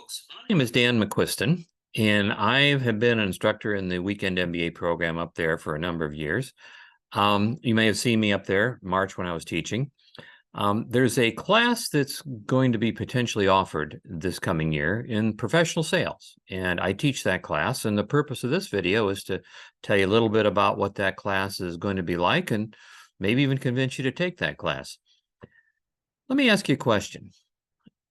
Folks, my name is Dan McQuiston, and I have been an instructor in the Weekend MBA program up there for a number of years. You may have seen me up there March when I was teaching. There's a class that's going to be potentially offered this coming year in professional sales, and I teach that class. And the purpose of this video is to tell you a little bit about what that class is going to be like and maybe even convince you to take that class. Let me ask you a question.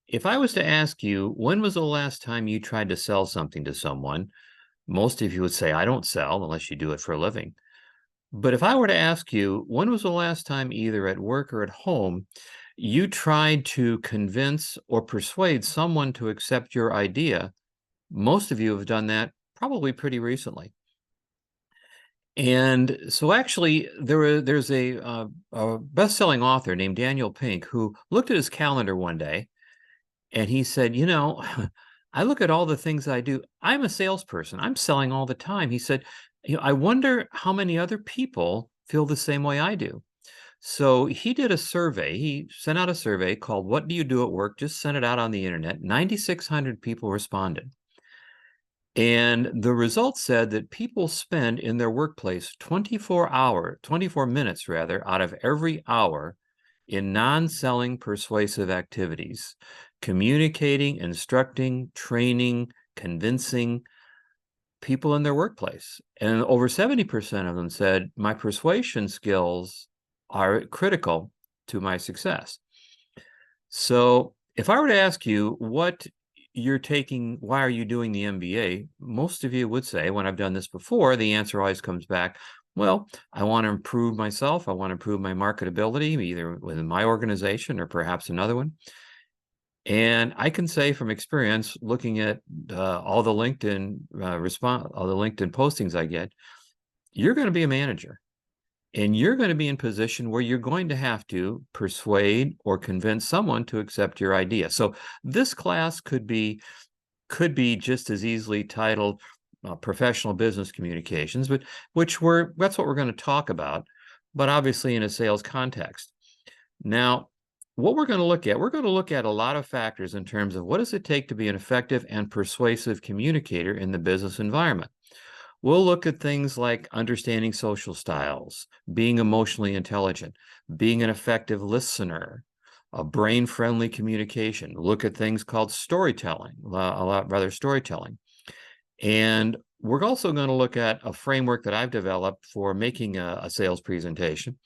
If I was to ask you, when was the last time you tried to sell something to someone? Most of you would say, I don't sell unless you do it for a living. But if I were to ask you, when was the last time, either at work or at home, you tried to convince or persuade someone to accept your idea? Most of you have done that probably pretty recently. And so actually, there's a best-selling author named Daniel Pink who looked at his calendar one day, and he said, I look at all the things I do. I'm a salesperson. I'm selling all the time. He said, I wonder how many other people feel the same way I do. So he did a survey. He sent out a survey called "What Do You Do at Work?" Just sent it out on the internet. 9,600 people responded. And the results said that people spend in their workplace 24 minutes rather, out of every hour in non-selling persuasive activities, communicating, instructing, training, convincing people in their workplace. And over 70% of them said, my persuasion skills are critical to my success. So if I were to ask you what you're taking, why are you doing the MBA? Most of you would say, when I've done this before, the answer always comes back, well, I want to improve myself. I want to improve my marketability, either within my organization or perhaps another one. And I can say from experience, looking at all the LinkedIn all the LinkedIn postings I get, you're going to be a manager, and you're going to be in position where you're going to have to persuade or convince someone to accept your idea. So this class could be just as easily titled Professional Business Communications, but that's what we're going to talk about, but obviously in a sales context. Now, what we're going to look at a lot of factors in terms of what does it take to be an effective and persuasive communicator in the business environment. We'll look at things like understanding social styles, being emotionally intelligent, being an effective listener, a brain-friendly communication. Look at things called storytelling, storytelling. And we're also going to look at a framework that I've developed for making a sales presentation.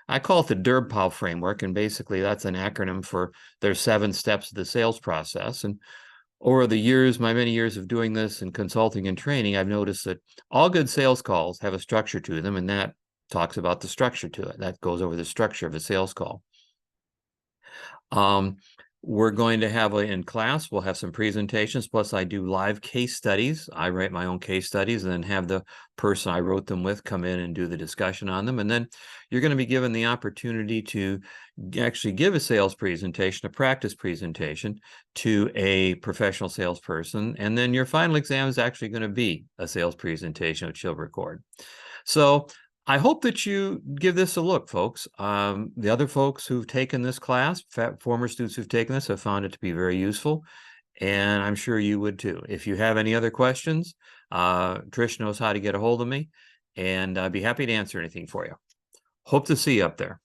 I call it the DERBPOW framework, and basically that's an acronym for there's 7 steps of the sales process. And over the years, my many years of doing this and consulting and training, I've noticed that all good sales calls have a structure to them, and that talks about the structure to it. That goes over the structure of a sales call. We're going to have in class, we'll have some presentations, plus I do live case studies. I write my own case studies and then have the person I wrote them with come in and do the discussion on them. And then you're going to be given the opportunity to actually give a sales presentation, a practice presentation to a professional salesperson. And then your final exam is actually going to be a sales presentation, which you'll record. So I hope that you give this a look, folks. The other folks who've taken this class, former students who've taken this, have found it to be very useful, and I'm sure you would too. If you have any other questions, Trish knows how to get a hold of me, and I'd be happy to answer anything for you. Hope to see you up there.